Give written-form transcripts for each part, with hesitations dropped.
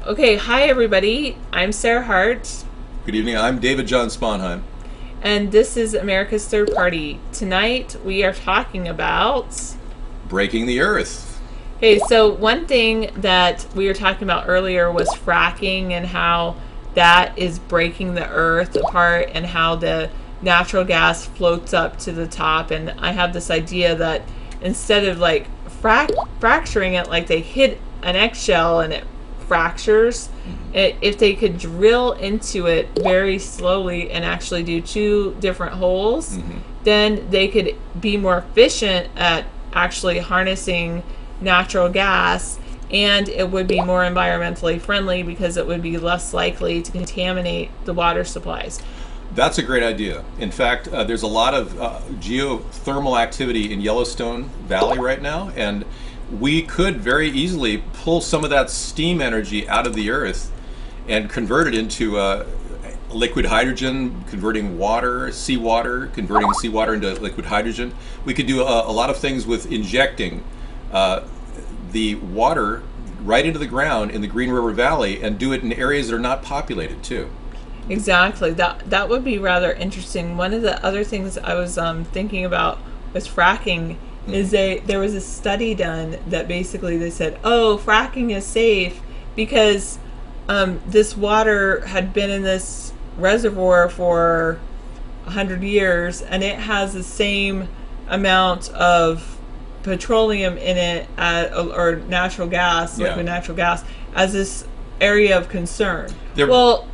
Okay, hi everybody. I'm Sarah Hart, Good evening. I'm Jon Sponheim. and this is America's Third Party. Tonight we are talking about. Breaking the Earth. Okay, so one thing that we were talking about earlier was fracking and how that is breaking the earth apart and how the natural gas floats up to the top. And I have this idea that instead of like fracturing it, like they hit an eggshell and it fractures, if they could drill into it very slowly and actually do two different holes, then they could be more efficient at actually harnessing natural gas, and it would be more environmentally friendly because it would be less likely to contaminate the water supplies. That's a great idea. In fact, there's a lot of geothermal activity in Yellowstone Valley right now, and we could very easily pull some of that steam energy out of the earth and convert it into liquid hydrogen, converting seawater, converting seawater into liquid hydrogen. We could do a lot of things with injecting the water right into the ground in the Green River Valley and do it in areas that are not populated too. Exactly. That would be rather interesting. One of the other things I was thinking about was fracking. Is there was a study done that basically they said, oh, fracking is safe because this water had been in this reservoir for 100 years and it has the same amount of petroleum in it or natural gas, liquid natural gas, as this area of concern. Well,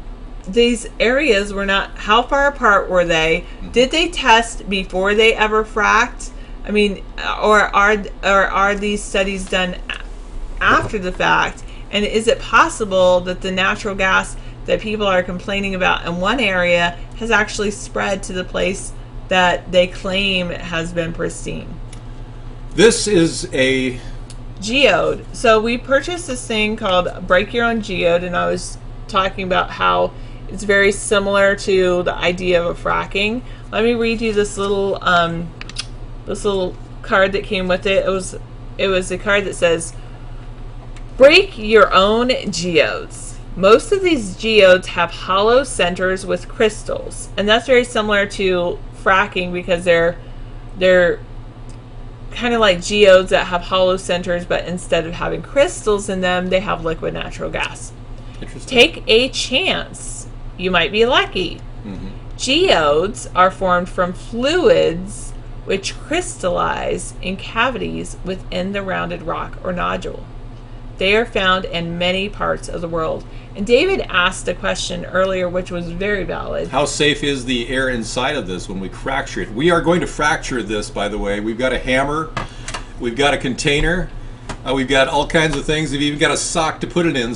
these areas were not, how far apart were they? Did they test before they ever fracked? I mean, or are these studies done after the fact? And is it possible that the natural gas that people are complaining about in one area has actually spread to the place that they claim has been pristine? This is a Geode. So we purchased this thing called Break Your Own Geode, and I was talking about how it's very similar to the idea of a fracking. Let me read you this little card that came with it. It was a card that says, break your own geodes. Most of these geodes have hollow centers with crystals, and that's very similar to fracking because they're kind of like geodes that have hollow centers, but instead of having crystals in them, they have liquid natural gas. Interesting. Take a chance. You might be lucky. Geodes are formed from fluids which crystallize in cavities within the rounded rock or nodule. They are found in many parts of the world. And David asked a question earlier, which was very valid. How safe is the air inside of this when we fracture it? We are going to fracture this, by the way. We've got a hammer, we've got a container, we've got all kinds of things. We've even got a sock to put it in,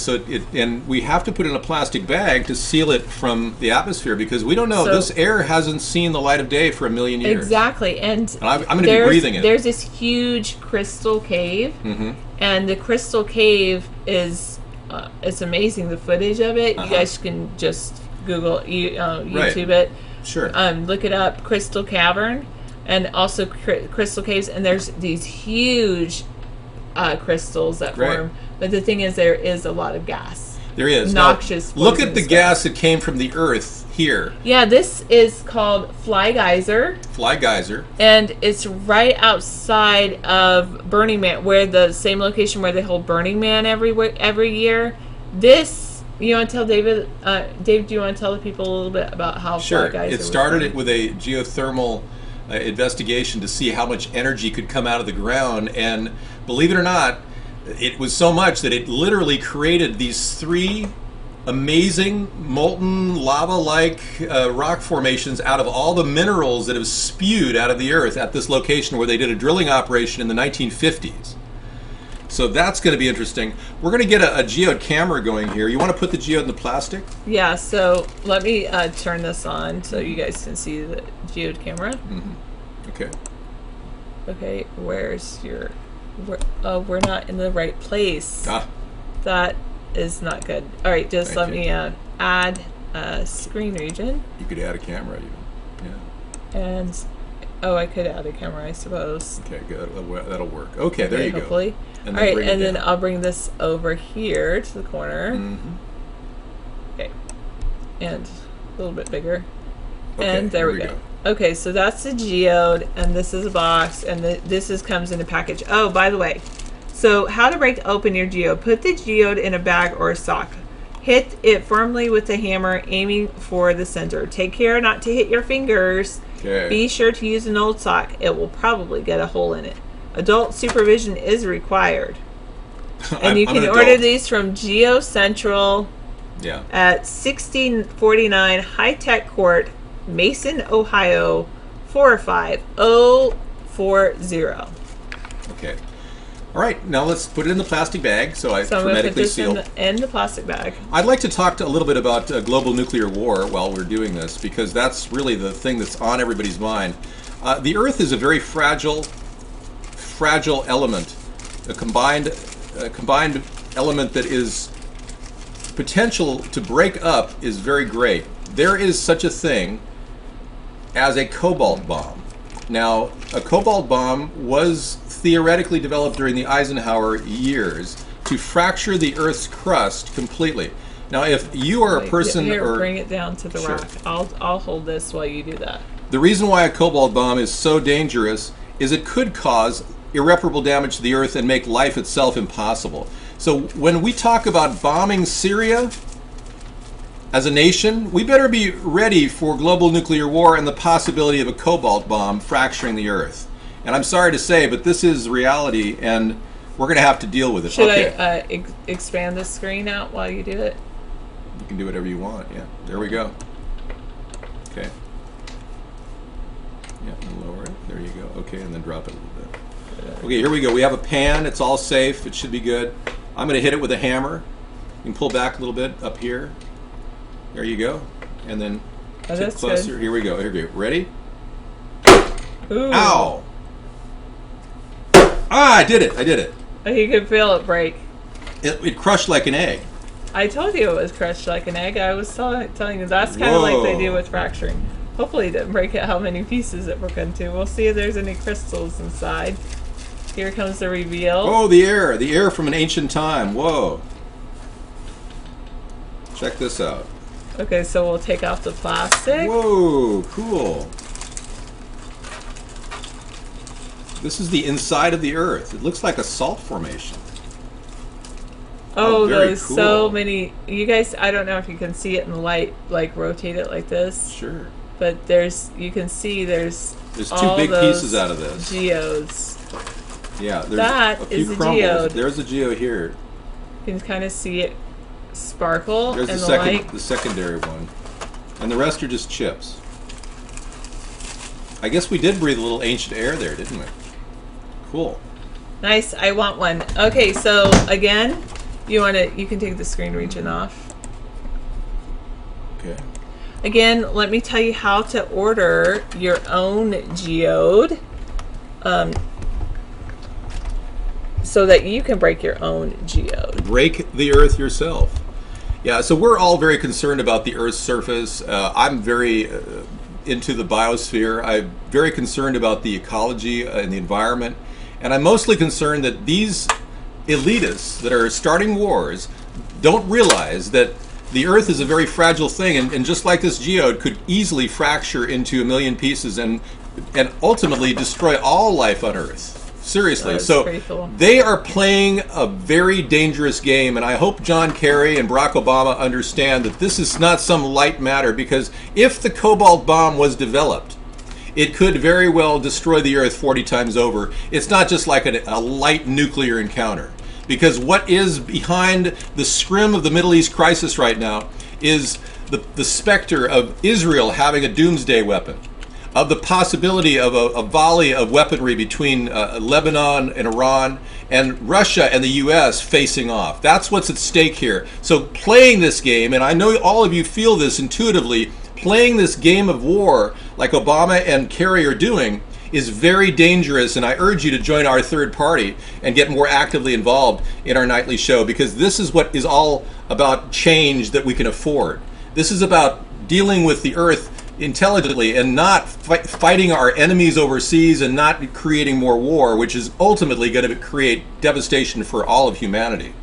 and we have to put it in a plastic bag to seal it from the atmosphere because we don't know. This air hasn't seen the light of day for 1,000,000 years. Exactly, and I'm going to be breathing it. There's this huge crystal cave, and the crystal cave is it's amazing, the footage of it. You guys can just Google, YouTube it. Sure. Look it up, Crystal Cavern, and also crystal caves, and there's these huge crystals that form. But the thing is, there is a lot of gas. There is. Noxious. Now, look at the gas that came from the earth here. Yeah, this is called Fly Geyser. Fly Geyser. And it's right outside of Burning Man, where the same location where they hold Burning Man every year. This, you want to tell David? Dave, do you want to tell the people a little bit about how Fly Geyser? It started with a geothermal investigation to see how much energy could come out of the ground, and believe it or not, it was so much that it literally created these three amazing molten lava-like rock formations out of all the minerals that have spewed out of the earth at this location where they did a drilling operation in the 1950s. So that's going to be interesting. We're going to get a geode camera going here. You want to put the geode in the plastic? Yeah, so let me turn this on so you guys can see the geode camera. Okay. Okay, where's your... we're not in the right place. That is not good. All right, just let me add a screen region. You could add a camera even. Yeah. And I could add a camera, I suppose. Okay, good. That'll work. Okay, there you hopefully. go. And All right, bring and it then down. I'll bring this over here to the corner. Mm-hmm. Okay, and a little bit bigger. Okay, And there we go. Okay, so that's the geode, and this is a box, and comes in a package. Oh, by the way, so how to break open your geode. Put the geode in a bag or a sock. Hit it firmly with the hammer, aiming for the center. Take care not to hit your fingers. Okay. Be sure to use an old sock. It will probably get a hole in it. Adult supervision is required. And you I'm can an order adult. these from Geo Central Yeah. at 1649 High Tech Court, Mason, Ohio 45040. Okay. All right. Now let's put it in the plastic bag so I So I'm going to put hermetically this sealed. in the plastic bag. I'd like to talk a little bit about global nuclear war while we're doing this, because that's really the thing that's on everybody's mind. The Earth is a very fragile element, a combined element that is potential to break up is very great. There is such a thing as a cobalt bomb. Now, a cobalt bomb was theoretically developed during the Eisenhower years to fracture the Earth's crust completely. Now, if you are a Wait, person, here, or bring it down to the Sure. rock. I'll hold this while you do that. the reason why a cobalt bomb is so dangerous is it could cause irreparable damage to the Earth and make life itself impossible. So when we talk about bombing Syria as a nation, we better be ready for global nuclear war and the possibility of a cobalt bomb fracturing the Earth. And I'm sorry to say, but this is reality, and we're going to have to deal with it. Should Okay. I expand the screen out while you do it? You can do whatever you want. Yeah, there we go. Okay. Yeah, and lower it. There you go. Okay, and then drop it a little bit. Okay, here we go. We have a pan. It's all safe. It should be good. I'm going to hit it with a hammer. You can pull back a little bit up here. There you go. And then Oh, tip that's closer. good. Here we go. Here we go. Ready? Ooh. Ow! Ah, I did it. I did it. Oh, you can feel it break. It crushed like an egg. I told you it was crushed like an egg. I was telling you that's kind of like they do Whoa. with fracturing. Hopefully it didn't break it how many pieces it broke into. We'll see if there's any crystals inside. Here comes the reveal. Oh, the air from an ancient time. Whoa. Check this out. Okay, so we'll take off the plastic. Whoa, cool. This is the inside of the Earth. It looks like a salt formation. Oh, very there's so cool. many. You guys, I don't know if you can see it in the light, like rotate it like this. Sure. But you can see there's There's all two big those pieces out of this. geodes. Yeah, there's That a few is a crumbles. geode. There's a geo here. You can kind of see it sparkle There's in the the light. secondary one. And the rest are just chips. I guess we did breathe a little ancient air there, didn't we? Cool. Nice. I want one. Okay, so again, you can take the screen region off. Okay. Again, let me tell you how to order your own geode, so that you can break your own geode. Break the Earth yourself. Yeah, so we're all very concerned about the Earth's surface. I'm very into the biosphere. I'm very concerned about the ecology and the environment. And I'm mostly concerned that these elitists that are starting wars don't realize that the Earth is a very fragile thing, and just like this geode could easily fracture into a million pieces and ultimately destroy all life on Earth. Seriously. That's So pretty cool. they are playing a very dangerous game, and I hope John Kerry and Barack Obama understand that this is not some light matter, because if the cobalt bomb was developed, it could very well destroy the Earth 40 times over. It's not just like a light nuclear encounter. Because what is behind the scrim of the Middle East crisis right now is the specter of Israel having a doomsday weapon, of the possibility of a volley of weaponry between Lebanon and Iran, and Russia and the US facing off. That's what's at stake here. So playing this game, and I know all of you feel this intuitively, playing this game of war like Obama and Kerry are doing is very dangerous, and I urge you to join our third party and get more actively involved in our nightly show, because this is what is all about change that we can afford. This is about dealing with the Earth intelligently and not fighting our enemies overseas and not creating more war, which is ultimately going to create devastation for all of humanity.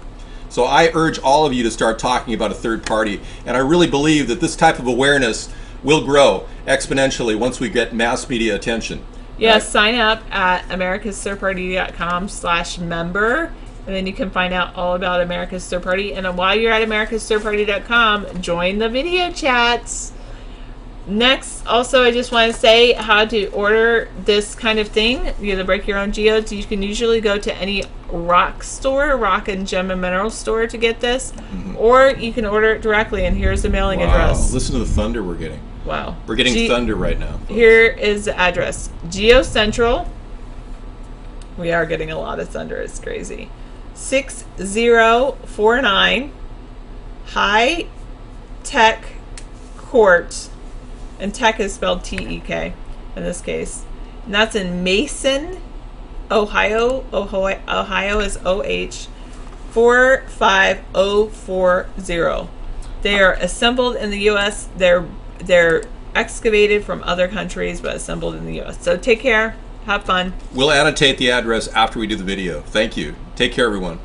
So I urge all of you to start talking about a third party, and I really believe that this type of awareness will grow exponentially once we get mass media attention. Yeah, sign up at americasthirdparty.com/member, and then you can find out all about America's Third Party. And while you're at americasthirdparty.com, join the video chats. Next, also, I just want to say how to order this kind of thing. You have to break your own geodes. You can usually go to any rock store, rock and gem and mineral store to get this, or you can order it directly, and here's the mailing address. Listen to the thunder we're getting. Wow. We're getting thunder right now, folks. Here is the address. Geo Central. We are getting a lot of thunder. It's crazy. 6049 High Tech Court. And tech is spelled T-E-K in this case. And that's in Mason, Ohio. Ohio is O-H 45040. They are assembled in the U.S. They're excavated from other countries, but assembled in the U.S. So take care. Have fun. We'll annotate the address after we do the video. Thank you. Take care, everyone.